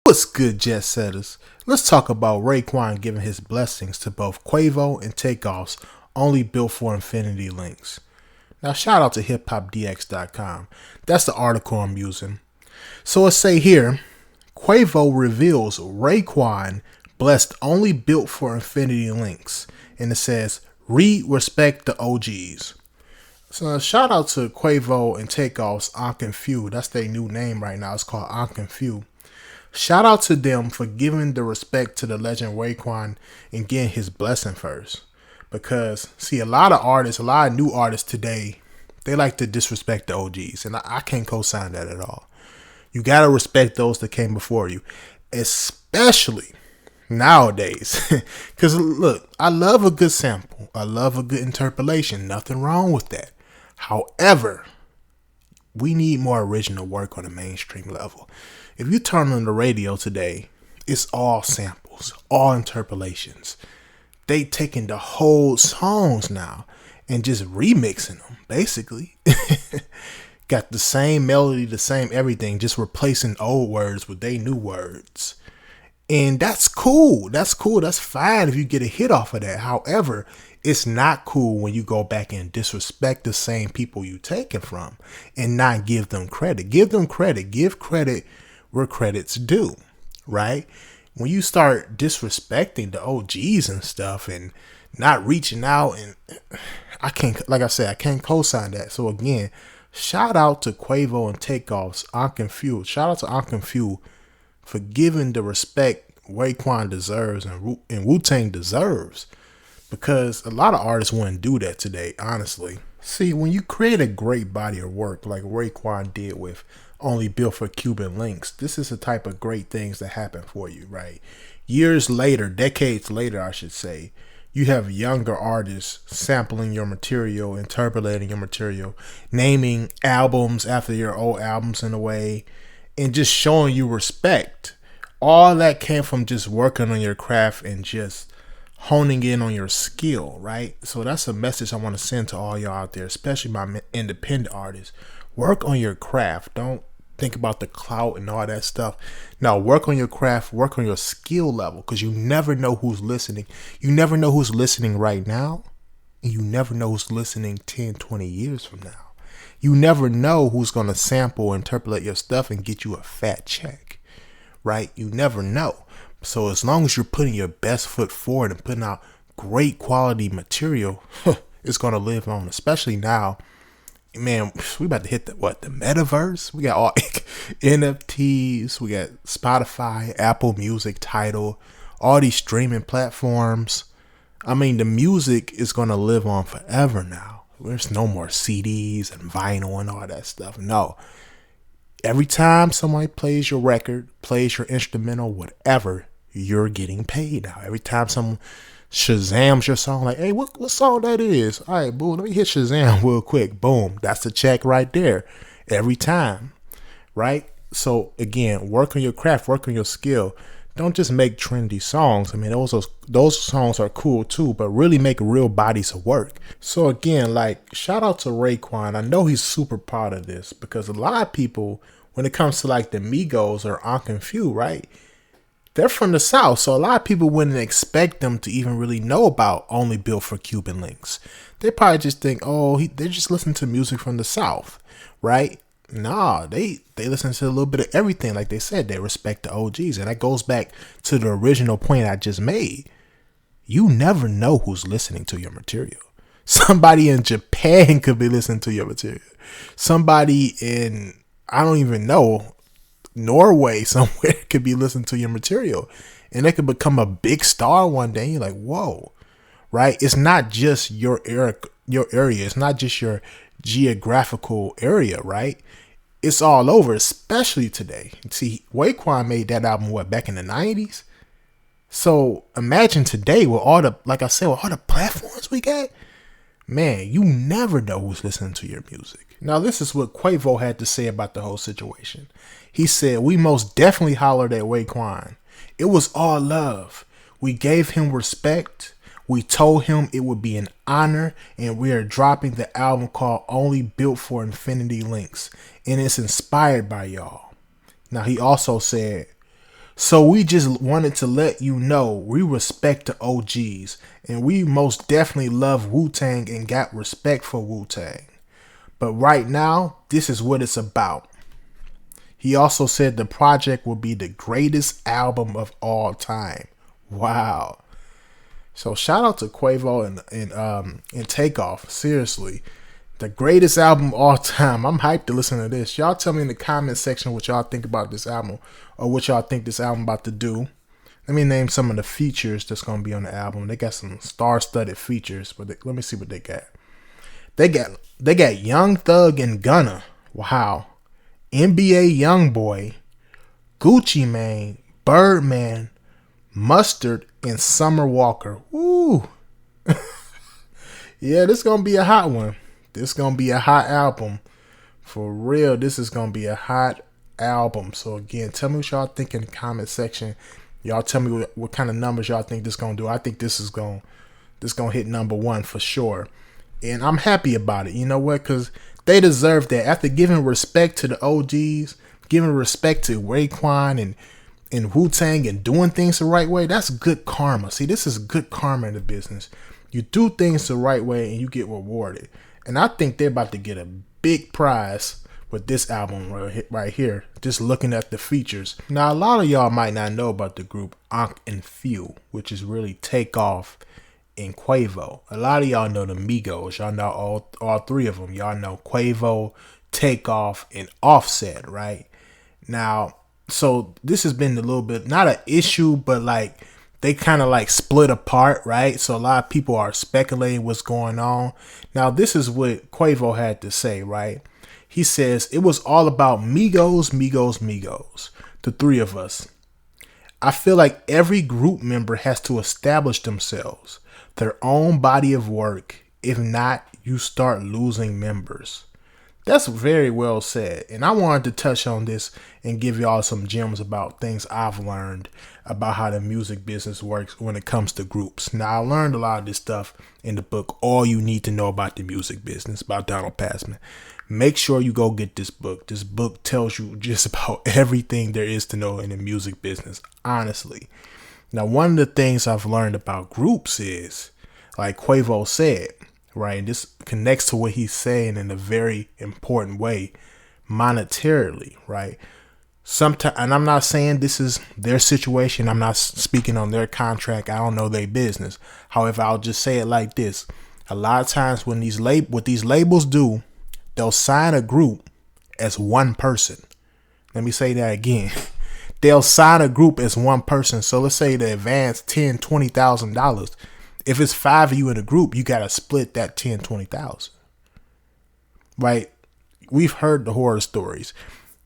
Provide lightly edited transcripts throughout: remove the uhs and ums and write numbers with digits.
What's good, Jetsetters? Let's talk about Raekwon giving his blessings to both Quavo and Takeoff's only Built For Infinity Linx. Now, shout out to hiphopdx.com. That's the article I'm using. So it say here, Quavo reveals Raekwon blessed only Built For Infinity Linx. And it says, read, respect the OGs. So shout out to Quavo and Takeoff's Ankh and Few. That's their new name right now. It's called Ankh and Few. Shout out to them for giving the respect to the legend Raekwon and getting his blessing first. Because, see, a lot of new artists today, they like to disrespect the OGs. And I can't co-sign that at all. You got to respect those that came before you. Especially nowadays. Because, look, I love a good sample. I love a good interpolation. Nothing wrong with that. However, we need more original work on a mainstream level. If you turn on the radio today, it's all samples, all interpolations. They taking the whole songs now and just remixing them, basically. Got the same melody, the same everything, just replacing old words with they new words. And that's cool. That's cool. That's fine if you get a hit off of that. However, it's not cool when you go back and disrespect the same people you taken from and not give them credit. Give them credit. Give credit where credit's due, right? When you start disrespecting the OGs and stuff and not reaching out, and I can't, like I said, I can't co-sign that. So again, shout out to Quavo and Takeoff's Ankh and Few. Shout out to Ankh and Few for giving the respect Raekwon deserves and Wu-Tang deserves. Because a lot of artists wouldn't do that today, honestly. See, when you create a great body of work like Raekwon did with only Built For Cuban Linx, this is the type of great things that happen for you, right? Years later, decades later, I should say, you have younger artists sampling your material, interpolating your material, naming albums after your old albums in a way, and just showing you respect. All that came from just working on your craft and just honing in on your skill, right? So that's a message I want to send to all y'all out there, especially my independent artists. Work on your craft. Don't think about the clout and all that stuff. Now, work on your craft, work on your skill level, because you never know who's listening. You never know who's listening right now, and you never know who's listening 10, 20 years from now. You never know who's going to sample, interpolate your stuff, and get you a fat check, right? You never know. So as long as you're putting your best foot forward and putting out great quality material, it's going to live on, especially now. Man, we about to hit the metaverse. We got all NFTs. We got Spotify, Apple Music, Tidal, all these streaming platforms. I mean, the music is going to live on forever now. There's no more CDs and vinyl and all that stuff. No. Every time somebody plays your record, plays your instrumental, whatever, you're getting paid now. Every time someone Shazams your song, like, hey, what song that is? All right, boom, let me hit Shazam real quick. Boom, that's the check right there. Every time, right? So again, work on your craft, work on your skill. Don't just make trendy songs. I mean, those songs are cool too, but really make real bodies of work. So again, like, shout out to Raekwon. I know he's super proud of this because a lot of people, when it comes to like the Migos or Ankh and Few, right? They're from the South, so a lot of people wouldn't expect them to even really know about only Built For Cuban Linx. They probably just think, oh, they just listen to music from the South, right? Nah, they listen to a little bit of everything. Like they said, they respect the OGs. And that goes back to the original point I just made. You never know who's listening to your material. Somebody in Japan could be listening to your material. Somebody in, I don't even know, Norway somewhere could be listening to your material. And they could become a big star one day. You're like, whoa, right? It's not just your area. It's not just your geographical area, right? It's all over, especially today. See, Raekwon made that album, back in the 90s? So imagine today with all the, like I said, with all the platforms we got, man, you never know who's listening to your music. Now, this is what Quavo had to say about the whole situation. He said, we most definitely hollered at Raekwon. It was all love. We gave him respect. We told him it would be an honor, and we are dropping the album called Only Built For Infinity Linx, and it's inspired by y'all. Now, he also said, So we just wanted to let you know we respect the OGs, and we most definitely love Wu-Tang and got respect for Wu-Tang. But right now, this is what it's about. He also said the project will be the greatest album of all time. Wow. So shout out to Quavo and Takeoff. Seriously. The greatest album of all time. I'm hyped to listen to this. Y'all tell me in the comment section what y'all think about this album, or what y'all think this album about to do. Let me name some of the features that's going to be on the album. They got some star-studded features, but let me see what they got. They got Young Thug and Gunna. Wow. NBA Youngboy, Gucci Mane, Birdman, Mustard, and Summer Walker. Woo. Yeah, this is going to be a hot one. This is going to be a hot album. For real, this is going to be a hot album. So again, tell me what y'all think in the comment section. Y'all tell me what kind of numbers y'all think this going to do. I think this is going to hit number one for sure. And I'm happy about it. You know what? Because they deserve that. After giving respect to the OGs, giving respect to Raekwon and Wu-Tang and doing things the right way, that's good karma. See, this is good karma in the business. You do things the right way and you get rewarded. And I think they're about to get a big prize with this album right here. Just looking at the features. Now, a lot of y'all might not know about the group Ankh and Few, which is really Takeoff and Quavo. A lot of y'all know the Migos. Y'all know all three of them. Y'all know Quavo, Takeoff, and Offset, right? Now, so this has been a little bit, not an issue, but like they kind of like split apart, right? So a lot of people are speculating what's going on. Now, this is what Quavo had to say, right? He says, it was all about Migos, Migos, Migos. The three of us. I feel like every group member has to establish themselves, their own body of work. If not, you start losing members. That's very well said. And I wanted to touch on this and give y'all some gems about things I've learned about how the music business works when it comes to groups. Now, I learned a lot of this stuff in the book, All You Need to Know About the Music Business by Donald Passman. Make sure you go get this book. This book tells you just about everything there is to know in the music business, honestly. Now, one of the things I've learned about groups is, like Quavo said, right, and this connects to what he's saying in a very important way, monetarily, right? Sometimes, and I'm not saying this is their situation. I'm not speaking on their contract. I don't know their business. However, I'll just say it like this. A lot of times when what these labels do, they'll sign a group as one person. Let me say that again. They'll sign a group as one person. So let's say they advance $10,000, $20,000. If it's 5 of you in a group, you got to split that 10, 20,000. Right? We've heard the horror stories.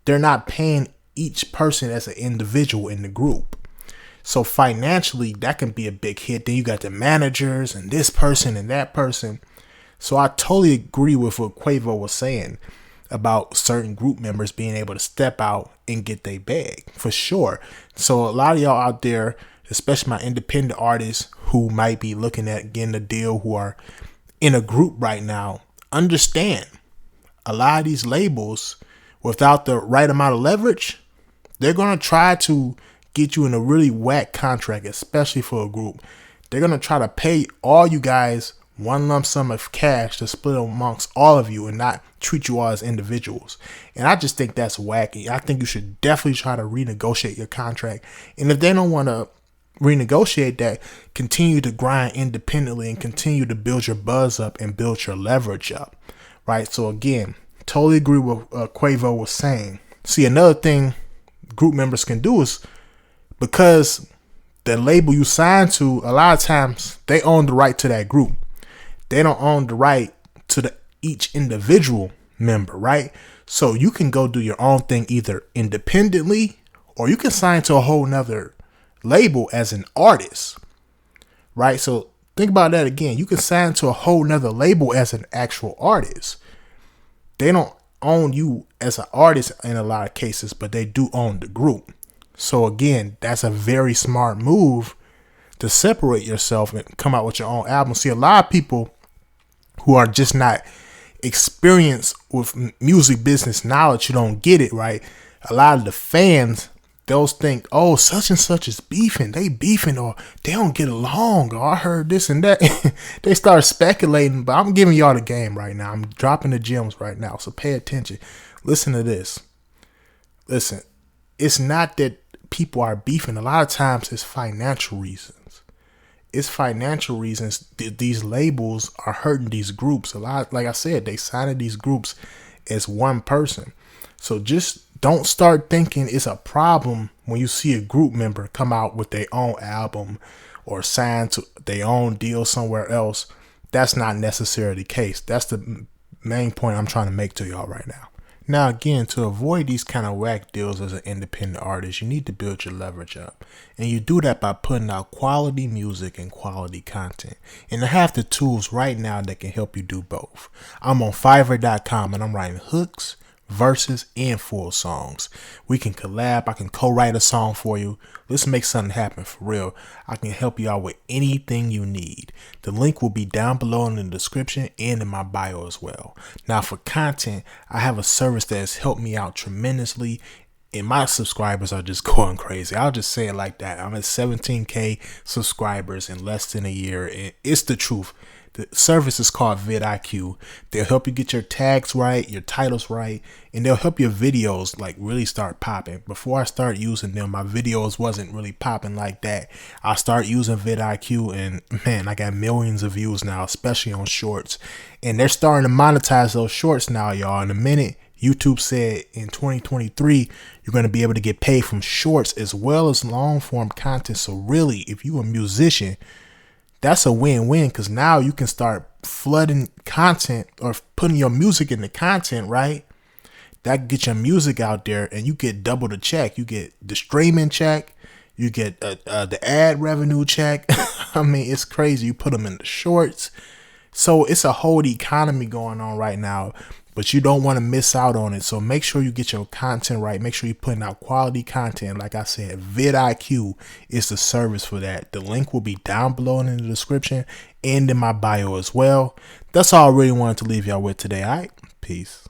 They're not paying each person as an individual in the group. So financially, that can be a big hit. Then you got the managers and this person and that person. So I totally agree with what Quavo was saying about certain group members being able to step out and get their bag, for sure. So a lot of y'all out there, especially my independent artists who might be looking at getting a deal, who are in a group right now, understand a lot of these labels, without the right amount of leverage, they're going to try to get you in a really whack contract, especially for a group. They're going to try to pay all you guys one lump sum of cash to split amongst all of you and not treat you all as individuals. And I just think that's wacky. I think you should definitely try to renegotiate your contract. And if they don't want to renegotiate that, continue to grind independently and continue to build your buzz up and build your leverage up. Right? So again, totally agree with what Quavo was saying. See, another thing group members can do is, because the label you sign to, a lot of times they own the right to that group. They don't own the right to each individual member, right? So you can go do your own thing either independently, or you can sign to a whole nother label as an artist, right? So think about that again. You can sign to a whole nother label as an actual artist. They don't own you as an artist in a lot of cases, but they do own the group. So again, that's a very smart move to separate yourself and come out with your own album. See, a lot of people who are just not experienced with music business knowledge, you don't get it, right? A lot of the fans, they'll think, oh, such and such is beefing. They beefing, or they don't get along, or I heard this and that. They start speculating, but I'm giving y'all the game right now. I'm dropping the gems right now, so pay attention. Listen to this. Listen, it's not that people are beefing. A lot of times it's financial reasons. It's financial reasons. These labels are hurting these groups. A lot, like I said, they signed these groups as one person. So just don't start thinking it's a problem when you see a group member come out with their own album or sign to their own deal somewhere else. That's not necessarily the case. That's the main point I'm trying to make to y'all right now. Now, again, to avoid these kind of whack deals as an independent artist, you need to build your leverage up. And you do that by putting out quality music and quality content. And I have the tools right now that can help you do both. I'm on Fiverr.com and I'm writing hooks, verses, and full songs. We can collab. I can co-write a song for you. Let's make something happen for real. I can help you out with anything you need. The link will be down below in the description and in my bio as well. Now for content, I have a service that has helped me out tremendously, and my subscribers are just going crazy. I'll just say it like that. I'm at 17K subscribers in less than a year, and it's the truth. The service is called vidIQ. They'll help you get your tags right, your titles right, and they'll help your videos like really start popping. Before I start using them, my videos wasn't really popping like that. I start using vidIQ, and man, I got millions of views now, especially on shorts. And they're starting to monetize those shorts now, y'all. In a minute, YouTube said in 2023, you're going to be able to get paid from shorts as well as long form content. So really, if you're a musician, that's a win-win, because now you can start flooding content or putting your music in the content, right? That get your music out there and you get double the check. You get the streaming check. You get the ad revenue check. I mean, it's crazy. You put them in the shorts. So it's a whole economy going on right now, but you don't want to miss out on it. So make sure you get your content right. Make sure you're putting out quality content. Like I said, vidIQ is the service for that. The link will be down below in the description and in my bio as well. That's all I really wanted to leave y'all with today. All right, peace.